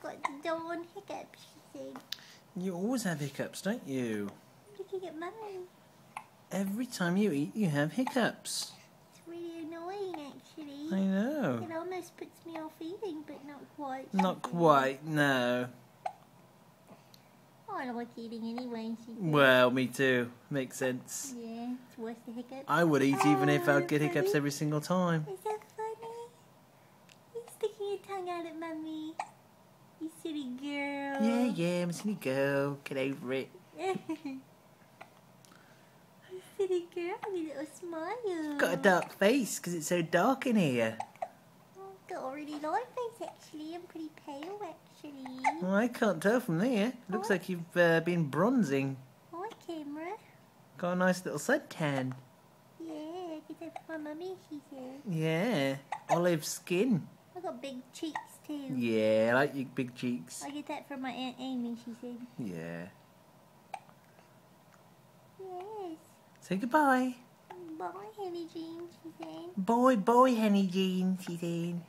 I've got the dawn hiccups, she said. You always have hiccups, don't you? I'm looking at Mummy. Every time you eat, you have hiccups. It's really annoying, actually. I know. It almost puts me off eating, but not quite. Not quite, no. I like eating anyway, she said. Well, me too. Makes sense. Yeah, it's worth the hiccups. I would eat even if I'd get hiccups every single time. Is that funny? He's sticking your tongue out at Mummy. You silly girl. Yeah, I'm a silly girl. Get over it. You silly girl, your little smile. Got a dark face because it's so dark in here. I've got a really light face, actually. I'm pretty pale, actually. Well, I can't tell from there. Looks like you've been bronzing. Hi, camera. Got a nice little suntan. Yeah, get that for my Mummy, she said. Yeah, olive skin. I got big cheeks, too. Yeah, I like your big cheeks. I get that from my Aunt Amy, she said. Yeah. Yes. Say goodbye. Bye, Hannie Jeane, she said. Bye, Hannie Jeane, she said.